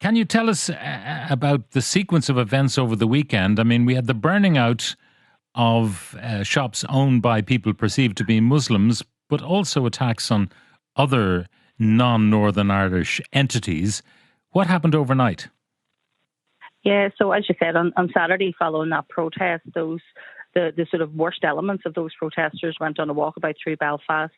Can you tell us about the sequence of events over the weekend? I mean, we had the burning out of shops owned by people perceived to be Muslims, but also attacks on other non-Northern Irish entities. What happened overnight? Yeah, so as you said, on Saturday following that protest, the sort of worst elements of those protesters went on a walkabout through Belfast.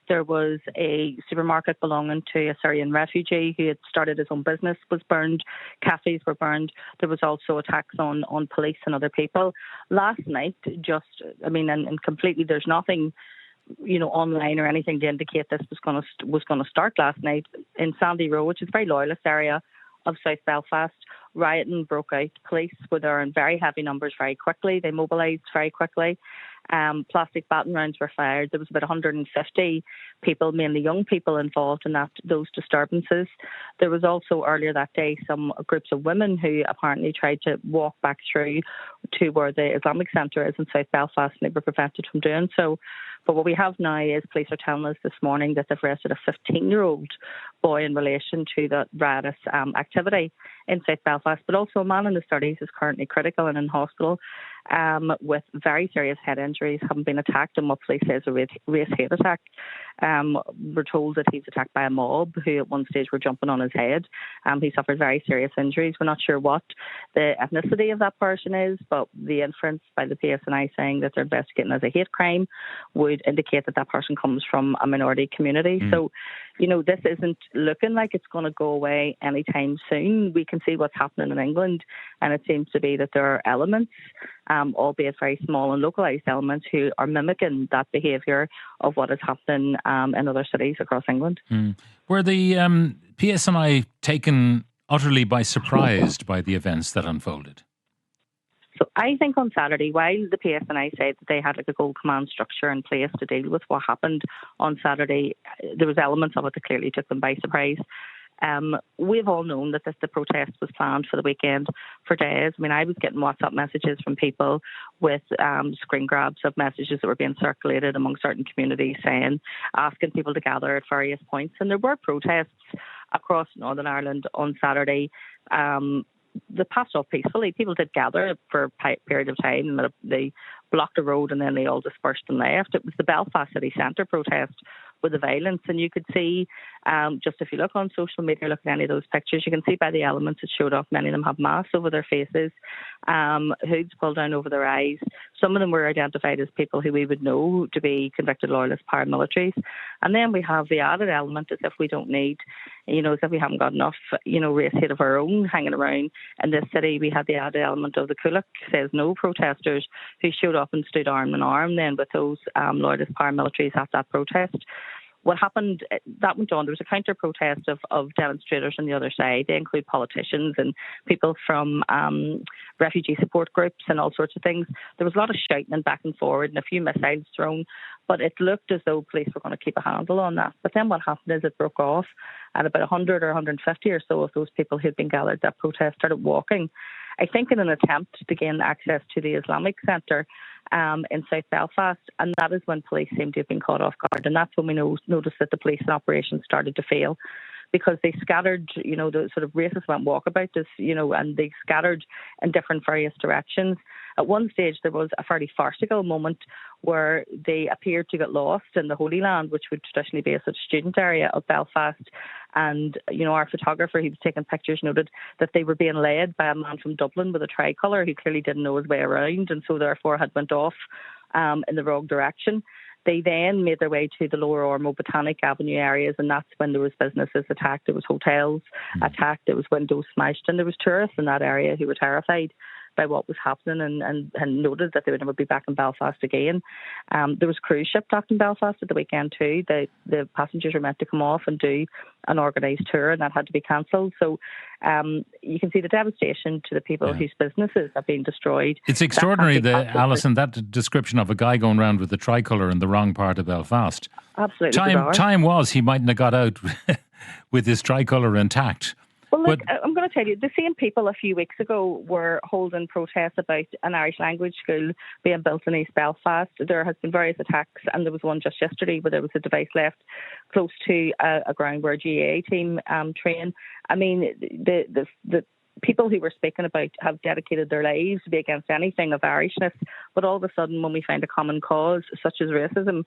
There was a supermarket belonging to a Syrian refugee who had started his own business was burned. Cafes were burned. There was also attacks on police and other people. Last night, and completely, there's nothing, online or anything to indicate this was going to start last night in Sandy Row, which is a very loyalist area of South Belfast. Rioting broke out. Police were there in very heavy numbers very quickly. They mobilised very quickly. Plastic baton rounds were fired. There was about 150 people, mainly young people, involved in those disturbances. There was also earlier that day some groups of women who apparently tried to walk back through to where the Islamic Centre is in South Belfast, and they were prevented from doing so. But what we have now is police are telling us this morning that they've arrested a 15-year-old boy in relation to the riotous activity in South Belfast, but also a man in his 30s is currently critical and in hospital with very serious head injuries, having been attacked in what police say is a race hate attack. We're told that he's attacked by a mob who at one stage were jumping on his head. He suffered very serious injuries. We're not sure what the ethnicity of that person is, but the inference by the PSNI saying that they're investigating as a hate crime would indicate that person comes from a minority community. So, this isn't looking like it's going to go away anytime soon. We can see what's happening in England, and it seems to be that there are elements, albeit very small and localised elements, who are mimicking that behaviour of what is happening in other cities across England. Were the PSNI taken utterly by surprise by the events that unfolded? So I think on Saturday, while the PSNI said that they had a gold command structure in place to deal with what happened on Saturday, there was elements of it that clearly took them by surprise. We've all known that the protest was planned for the weekend for days. I mean, I was getting WhatsApp messages from people with screen grabs of messages that were being circulated among certain communities asking people to gather at various points. And there were protests across Northern Ireland on Saturday. They passed off peacefully. People did gather for a period of time. They blocked the road and then they all dispersed and left. It was the Belfast city centre protest with the violence, and you could see, just if you look on social media, look at any of those pictures, you can see by the elements that showed up, many of them have masks over their faces, hoods pulled down over their eyes. Some of them were identified as people who we would know to be convicted loyalist paramilitaries. And then we have the added element as if we don't need, as if we haven't got enough, race hate of our own hanging around in this city. We had the added element of the Kulak Says No protesters who showed up and stood arm in arm then with those loyalist paramilitaries at that protest. What happened, that went on. There was a counter-protest of demonstrators on the other side. They include politicians and people from refugee support groups and all sorts of things. There was a lot of shouting and back and forward and a few missiles thrown, but it looked as though police were going to keep a handle on that. But then what happened is it broke off, and about 100 or 150 or so of those people who'd been gathered at that protest started walking, I think in an attempt to gain access to the Islamic Centre in South Belfast, and that is when police seem to have been caught off guard, and that's when we noticed that the police operation started to fail, because they scattered, the sort of racists went walkabout this, and they scattered in different various directions. At one stage, there was a fairly farcical moment where they appeared to get lost in the Holy Land, which would traditionally be a sort of student area of Belfast. And, our photographer who was taking pictures noted that they were being led by a man from Dublin with a tricolour who clearly didn't know his way around, and so therefore had went off in the wrong direction. They then made their way to the Lower Ormeau Botanic Avenue areas, and that's when there was businesses attacked, there was hotels attacked, there was windows smashed, and there was tourists in that area who were terrified by what was happening and noted that they would never be back in Belfast again. There was a cruise ship docked in Belfast at the weekend too. The passengers were meant to come off and do an organised tour, and that had to be cancelled. So you can see the devastation to the people whose businesses have been destroyed. It's extraordinary, Alison, that description of a guy going around with the tricolour in the wrong part of Belfast. Absolutely bizarre. Time was he mightn't have got out with his tricolour intact. Well, look, I'm going to tell you, the same people a few weeks ago were holding protests about an Irish language school being built in East Belfast. There has been various attacks, and there was one just yesterday where there was a device left close to a ground where a GAA team train. I mean, the people who were speaking about have dedicated their lives to be against anything of Irishness, but all of a sudden when we find a common cause such as racism,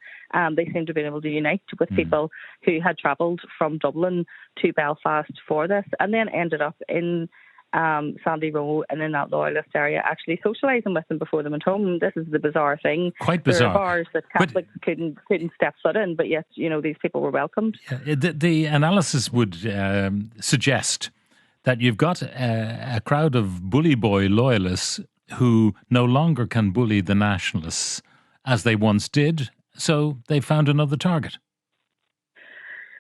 they seem to be able to unite with people who had travelled from Dublin to Belfast for this and then ended up in Sandy Row and in that loyalist area actually socialising with them before they went home. This is the bizarre thing. Quite bizarre. There are bars that Catholics couldn't step foot in, but yet, these people were welcomed. The analysis would suggest that you've got a crowd of bully boy loyalists who no longer can bully the nationalists as they once did, so they found another target.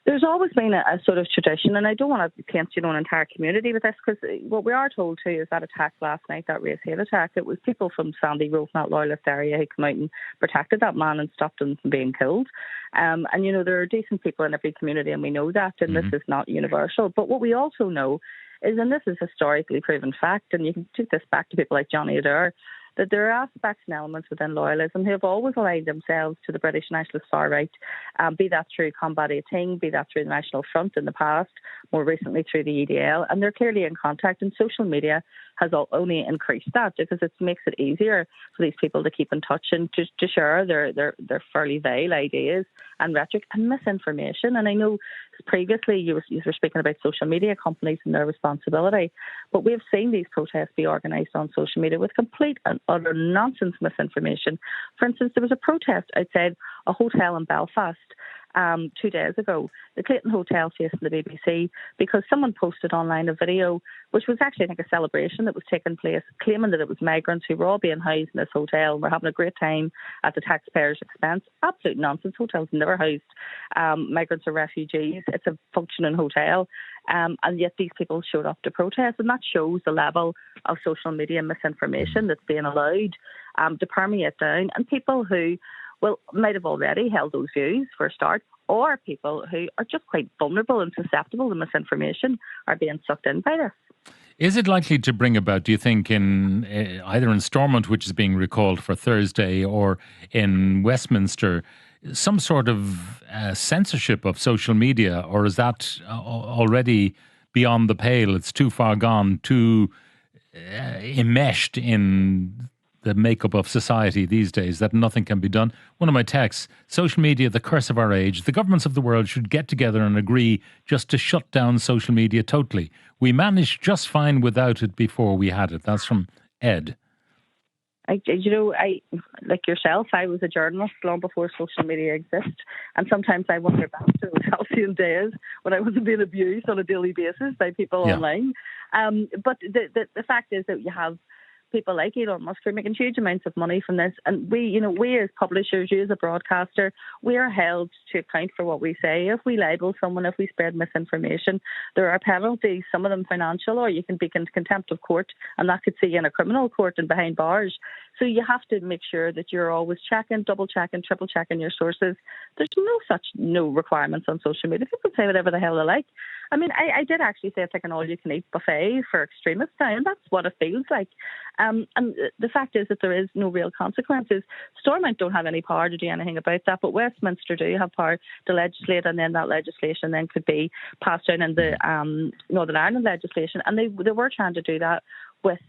There's always been a sort of tradition, and I don't want to paint an entire community with this, because what we are told too is that attack last night, that race hate attack, it was people from Sandy Row, that loyalist area, who came out and protected that man and stopped him from being killed. And there are decent people in every community, and we know that, and this is not universal. But what we also know is, and this is historically proven fact, and you can take this back to people like Johnny Adair, that there are aspects and elements within loyalism who have always aligned themselves to the British nationalist far right, be that through Combat 18, be that through the National Front in the past, more recently through the EDL, and they're clearly in contact, and social media has only increased that because it makes it easier for these people to keep in touch and to share their fairly veiled ideas and rhetoric and misinformation. And I know previously you were speaking about social media companies and their responsibility, but we've seen these protests be organised on social media with complete and utter nonsense misinformation. For instance, there was a protest outside a hotel in Belfast 2 days ago, the Clayton Hotel facing the BBC, because someone posted online a video which was actually, I think, a celebration that was taking place, claiming that it was migrants who were all being housed in this hotel and were having a great time at the taxpayers' expense. Absolute nonsense. Hotels never housed migrants or refugees. It's a functioning hotel. And yet these people showed up to protest, and that shows the level of social media misinformation that's being allowed to permeate down. And people who might have already held those views for a start, or people who are just quite vulnerable and susceptible to misinformation are being sucked in by this. Is it likely to bring about, do you think, in either in Stormont, which is being recalled for Thursday, or in Westminster, some sort of censorship of social media, or is that already beyond the pale? It's too far gone, too enmeshed in the makeup of society these days that nothing can be done. One of my texts, social media, the curse of our age. The governments of the world should get together and agree just to shut down social media totally. We managed just fine without it before we had it. That's from Ed. I like yourself, I was a journalist long before social media existed, and sometimes I wonder back to those halcyon days when I wasn't being abused on a daily basis by people online. But the fact is that you have people like Elon Musk are making huge amounts of money from this, and we as publishers, you as a broadcaster, we are held to account for what we say. If we libel someone, if we spread misinformation, there are penalties, some of them financial, or you can be in contempt of court, and that could see you in a criminal court and behind bars. So you have to make sure that you're always checking, double checking, triple checking your sources. There's no requirements on social media. People say whatever the hell they like. I mean, I did actually say it's like an all-you-can-eat buffet for extremists now, and that's what it feels like. And the fact is that there is no real consequences. Stormont don't have any power to do anything about that, but Westminster do have power to legislate, and then that legislation then could be passed down in the Northern Ireland legislation. And they were trying to do that with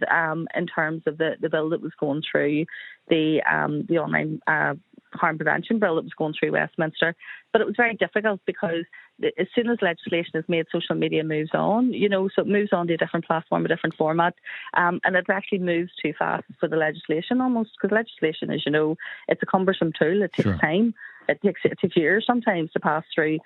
in terms of the bill that was going through the online harm prevention bill that was going through Westminster. But it was very difficult because as soon as legislation is made, social media moves on, so it moves on to a different platform, a different format, and it actually moves too fast for the legislation almost, because legislation, as you know, it's a cumbersome tool. It takes time. It takes years sometimes to pass through,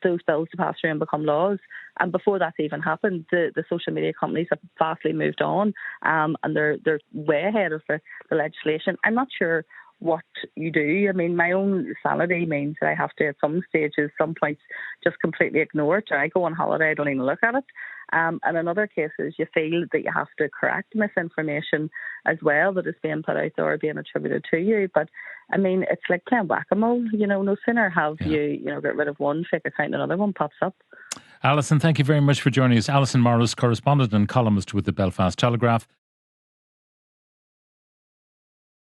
those bills to pass through and become laws. And before that's even happened, the social media companies have vastly moved on, and they're way ahead of the legislation. I'm not sure what you do. I mean, my own sanity means that I have to, at some stages, some points, just completely ignore it. I go on holiday, I don't even look at it. And in other cases, you feel that you have to correct misinformation as well that is being put out there or being attributed to you. But I mean, it's like playing whack-a-mole. No sooner have you get rid of one fake account, another one pops up. Alison, thank you very much for joining us. Alison Morris, correspondent and columnist with the Belfast Telegraph.